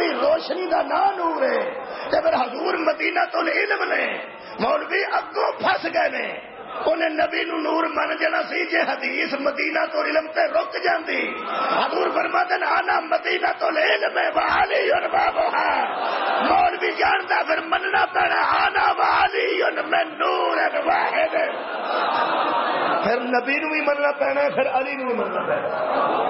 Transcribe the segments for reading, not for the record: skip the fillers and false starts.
دی روشنی دا نام نور ہے تے پھر حضور مدینہ تو علم نے مولوی اگوں پھس گئے نے انہیں نبی نو نور من جنا سی جے حدیث مدینہ تو علم تے رک جاندی حضور فرماتے ہیں انا مدینہ تو علم وعلی بابھا مولوی جاندا پھر مننا پینا انا وعلی من نور واحد پھر نبی نو بھی مننا پینا ہے پھر علی نو بھی مننا پینا.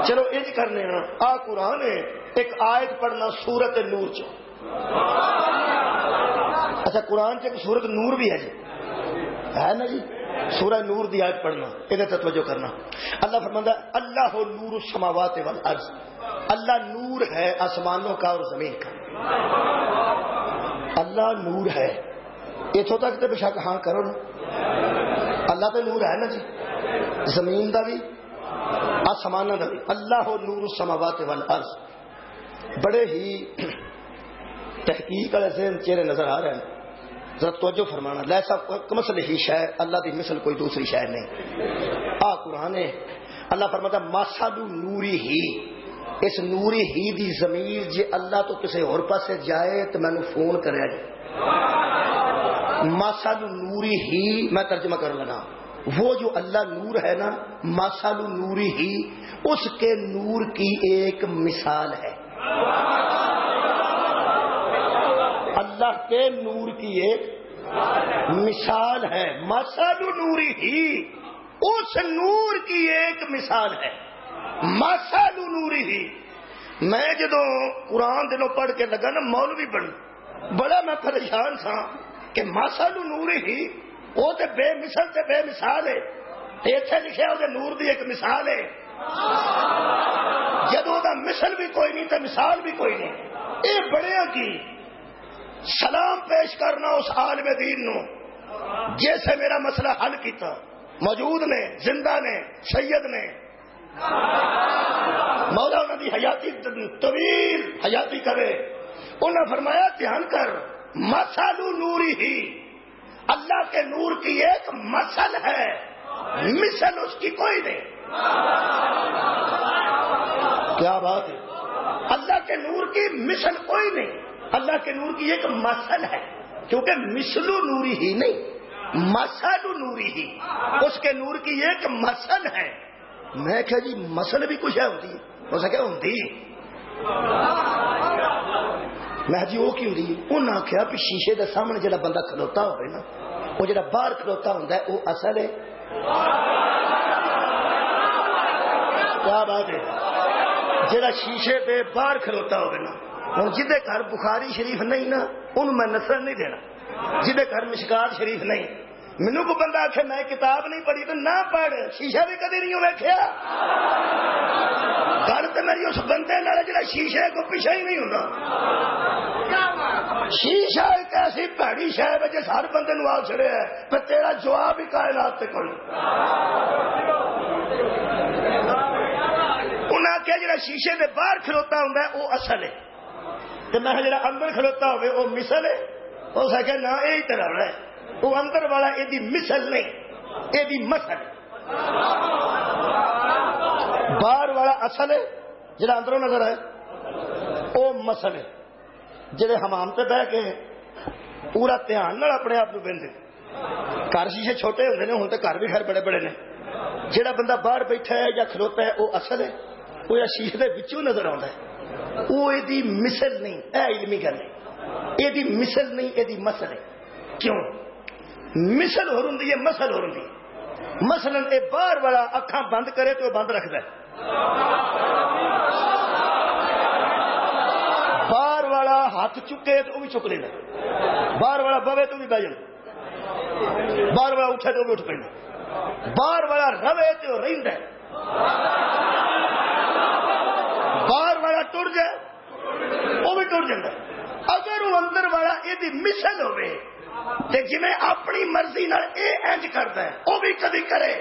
چلو انج کرنے ہاں آ قرآن ہے ایک آیت پڑھنا سورت نور چ. اچھا قرآن چ سورت نور بھی ہے جی ہے نا جی سورہ نور دی آیت پڑھنا ادھر توجہ کرنا. اللہ فرماتا ہے اللہ نور السماوات والارض اللہ نور ہے آسمانوں کا اور زمین کا. اللہ نور ہے اتوں تک تو بشک ہاں کرو نا اللہ تو نور ہے نا جی زمین دا بھی آسمانوں دا بھی. اللہ نور السماوات والارض بڑے ہی تحقیق والے ذہن چہرے نظر آ رہے ہیں ذرا توجہ فرمانا. لیسا کمثلہ ہی شے اللہ دی مثل کوئی دوسری شے نہیں. آ قرآن ہے اللہ فرماتا مثل نوری ہی اس نوری ہی دی ضمیر جے اللہ تو کسی اور پاسے جائے تو میں نے فون کریا جی. مثل نوری ہی میں ترجمہ کر لینا وہ جو اللہ نور ہے نا مثل نوری ہی اس کے نور کی ایک مثال ہے. اللہ کے نور کی ایک مثال ہے. مثل نوری ہی اس نور کی ایک مثال ہے. مثل نوری ہی میں جدو قرآن دنوں پڑھ کے لگا نا مولوی بن بڑا میں پریشان تھا کہ مثل نوری ہی وہ تو بے مثل سے بے مثال ہے اتنے لکھے وہ نور دی ایک مثال ہے. جدو دا مثل بھی کوئی نہیں تو مثال بھی کوئی نہیں. یہ بڑے کی سلام پیش کرنا اس عالم دین نو جیسے میرا مسئلہ حل کیتا موجود نے زندہ نے سید نے مولا انہوں نے حیاتی طویل حیاتی کرے انہوں نے فرمایا دھیان کر مثل نوری ہی اللہ کے نور کی ایک مثل ہے مثل اس کی کوئی نہیں. کیا بات ہے اللہ کے نور کی مثل کوئی نہیں. اللہ کے نور کی ایک مثل ہے کیونکہ مثل نوری ہی نہیں مثل نوری ہی اس کے نور کی ایک مثل ہے. میں کہا جی مثل بھی کچھ ہے ہوتی ہے ہو سکے ہوتی میں جی وہ کیوں دی انہوں نے آخیا کہ شیشے دے سامنے جڑا بندہ کھلوتا ہوئے نا وہ جڑا باہر کھلوتا ہوتا ہے وہ اصل ہے. کیا بات ہے جڑا شیشے پہ باہر کھلوتا ہوئے نا ہوں جہدے گھر بخاری شریف نہیں نا ان میں نثر نہیں دینا جہدے گھر مشکات شریف نہیں. مینو کو بندہ آخر میں کتاب نہیں پڑھی تو نہ پڑھ شیشہ بھی کدی نہیں ویکھیا. گل تو میری اس بندے نال جڑا شیشے کو پیچھے ہی نہیں ہوتا. شیشہ ایک ایسی بھڑی شہ ہے جس ہر بندے نو آ چڑے ہے پر تیرا جواب ہی کائنات تے کوئی. انہاں آخیا جڑا شیشے دے باہر کھلوتا ہوندا ہے وہ اصل ہے تو میں جڑا اندر کھلوتا ہوئے وہ مثل ہے. ہو سکے نہ یہی طرح ہے وہ اندر والا یہ مثل نہیں یہ مثل. باہر والا اصل ہے جڑا اندروں نظر ہے وہ مثل ہے. جڑے حمام تے بہ کے پورا دھیان نال اپنے آپ کو بہندے گھر شیشے چھوٹے ہوندے نے ہن تے گھر بھی خیر بڑے بڑے نے. جڑا بندہ باہر بیٹھا ہے یا کھلوتا ہے وہ اصل ہے وہ شیشے دے وچوں نظر آتا ہے وہ یہ مثل نہیں. اے علمی گل ہے یہ مثل نہیں یہ مثل ہے. کیوں مثل ہو رہی ہے مسل ہو رہی ہے. مثلا یہ باہر والا اکھاں بند کرے تو بند رکھتا ہے باہر والا ہاتھ چکے تو وہ بھی چک لینا باہر والا بوے تو بھی بہ جانا باہر والا اٹھے تو بھی اٹھ پینا باہر والا روے تو رہندا ہے باہر والا ٹر جائے وہ بھی ٹر جاتا ہے. اگر وہ اندر والا یہ مثل ہوئے تے جی میں اپنی مرضی نال اے انج کردا ہے وہ بھی کبھی کرے.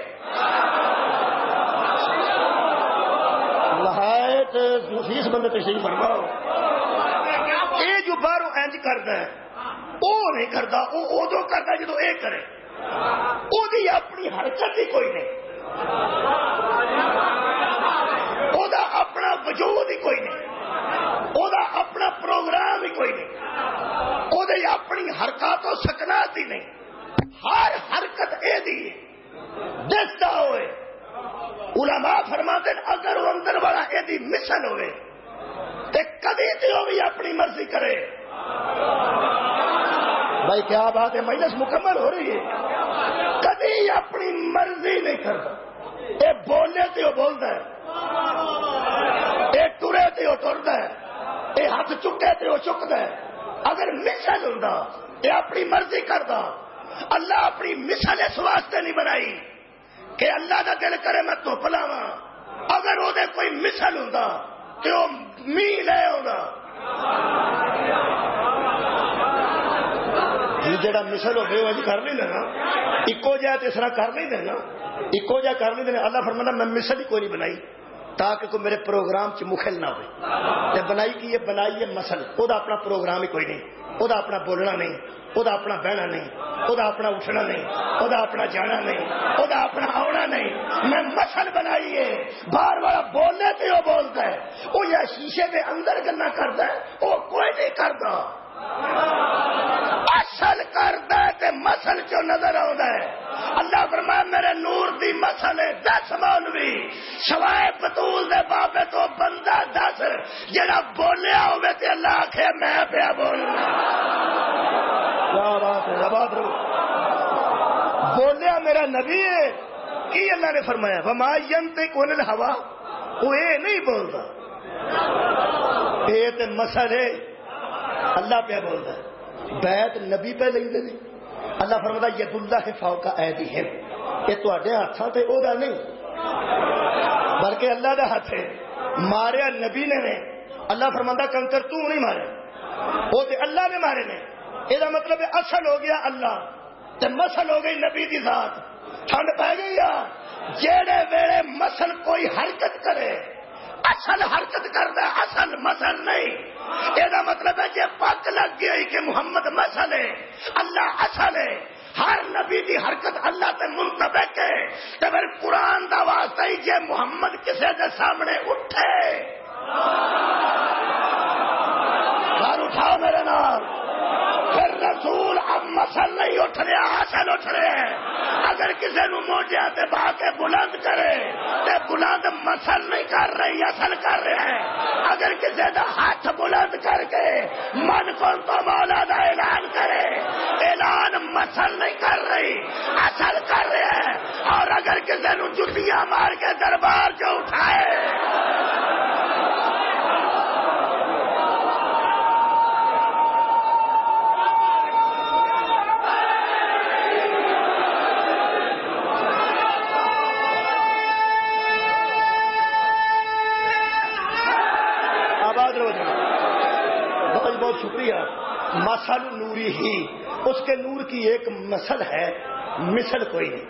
لہایت نفیس بندے تشریف فرماؤ. یہ جو باہروں انج کردا ہے وہ نہیں کردا وہ ادو کردا جدو اے کرے وہ اپنی حرکت ہی کوئی نہیں وہ اپنا وجود ہی کوئی نہیں وہ اپنا پروگرام مثل ہوئے تے کدی تے وہ بھی اپنی مرضی کرے. بھائی کیا بات ہے, مجلس مکمل ہو رہی ہے. کدی اپنی مرضی نہیں کرتا. یہ بولے تے وہ بولتا ہے, یہ ٹرے تے وہ ٹرتا ہے, یہ ہاتھ چکے تے وہ چکتا ہے. اگر مثل ہوتا یہ اپنی مرضی کرتا. اللہ اپنی مثل اس واسطے نہیں بنائی کہ اللہ کا دل کرے میں تو پلاوا. اگر وہ کوئی مثل ہوتا تو وہ میل لے ہوگا. جڑا مثل ہو گئے وہ کر نہیں دینا, ایکو جہا تو اس طرح کر نہیں دینا, ایکو جہا کر نہیں دینا. اللہ فرمانا میں مثل ہی کوئی نہیں بنائی تاکہ کوئی میرے پروگرام چ مخل نہ ہوئے. بنائی کی یہ بنائی ہے مثل, وہ اپنا پروگرام ہی کوئی نہیں, وہ اپنا بولنا نہیں, وہ اپنا بہنا نہیں, وہ اپنا اٹھنا نہیں, وہ اپنا جانا نہیں, وہ اپنا آنا نہیں. میں مثل بنائی ہے. باہر والا بولنے پہ وہ بولتا ہے, وہ یا شیشے کے اندر گنا کرتا ہے, وہ کوئی نہیں کرتا. اصل کرتا ہے تے مثل جو نظر آتا ہے. اللہ فرمایا میرے نور دی مثل ہے 10 مولوی سوائے بطول دے بابے تو بندہ 10 جڑا بولیا ہوئے تے اللہ آکھے میں پیا بولنا. کیا بات ہے, آباد رہو. بولیا میرا نبی ہے. کی اللہ نے فرمایا وما ينطق عن الهوى, وہ یہ نہیں بولتا. یہ تے مثل ہے, اللہ پہ بولتا ہے. بیعت نبی پہ لیں دے. اللہ فرماتا ید اللہ فوق ایدیہم, یہ تواڈے ہاتھاں تے او دا نہیں بلکہ اللہ دا ہاتھ ہے. ماریا نبی نے اللہ فرماتا کنکر تو نہیں مارے, وہ تے اللہ نے مارے نے. یہ مطلب اصل ہو گیا اللہ تے مسل ہو گئی نبی دی ذات. ٹھنڈ پی گئی یا جیڑے ویڑے مسل کوئی حرکت کرے اصل حرکت کرتا ہے, اصل مسل نہیں. یہ مطلب ہے جی پک لگ گئی کہ محمد مسل ہے اللہ اصل ہے. ہر نبی دی حرکت اللہ تے منطبق ہے. تے پھر قرآن دا واسطہ ہی جے محمد کسے دے سامنے اٹھے گھر اٹھاؤ میرے نام, پھر رسول اب مسل نہیں اٹھ رہے اصل اٹھ رہے ہیں. اگر کسی نو موجیا تے با کے بلند کرے تے بلند مسل نہیں کر رہے اصل کر رہے ہیں. اگر کسی دا ہاتھ بلند کر کے من کو تو مولا دا اعلان کرے, اعلان مسل نہیں کر رہی اصل کر رہے ہیں. اور اگر کسی نو جتیاں مار کے دربار جو اٹھائے بہت شکریہ. مثل نوری ہی, اس کے نور کی ایک مثل ہے, مثل کوئی نہیں.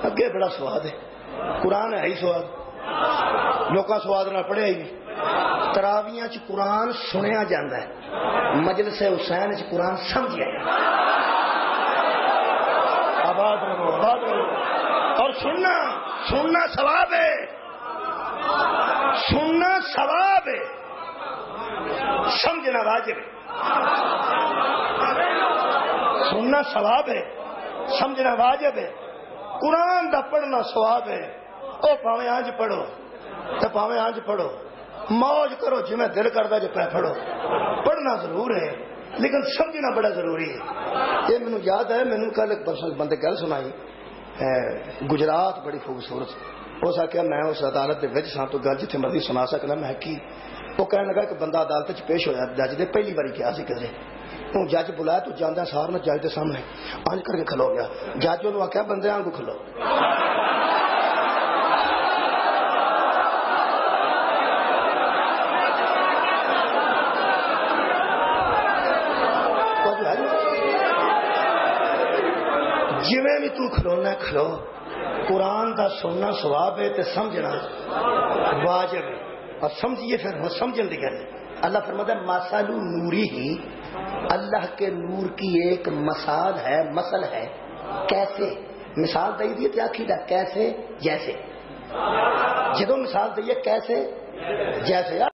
اگے بڑا سواد ہے, قرآن ہے ہی سواد, لوکاں سواد نہ پڑھیا ہی نہیں. تراویاں چ قرآن سنیا جاندہ ہے, مجلس حسین چ قرآن سمجھیا جاندہ ہے. آباد رہو, آباد رہو. اور سننا ثواب ہے, سننا ثواب ہے, سمجھنا واجب ہے. سننا ثواب ہے, سمجھنا واجب ہے. قرآن دا پڑھنا ثواب ہے. او پاویں آج پڑھو تو پاویں آج پڑھو, موج کرو جی میں دل کرتا جو پہ پڑھو. پڑھنا ضرور ہے لیکن سمجھنا بڑا ضروری ہے. یہ مینوں یاد ہے, مینوں کل ایک پرسنل بندے گل سنائی, گجرات بڑی خوبصورت. ہو سکیا میں اس عدالت کے وچ ساں تو گل جتنے مرضی سنا سکنا. میں کی وہ کہنے لگا کہ بندہ عدالت چ پیش ہوا جج دے پہلی باری کیا سی کدے, ہوں جج بلایا تو جانا سار نے جج کے سامنے آنج کر کے کھلو گیا. جج انہوں آخیا بندے آنگو کھلو. جویں بھی تو کھلونا کھلو. قرآن دا سننا ثواب ہے تے سمجھنا واجب ہے. اور سمجھیے پھر وہ سمجھن دی گل. اللہ فرماتا ہے مثل نوری ہی, اللہ کے نور کی ایک مثال ہے, مثل ہے. کیسے مثال دے دی تے آکھیدا کیسے جیسے, جدوں مثال دئیے کیسے جیسے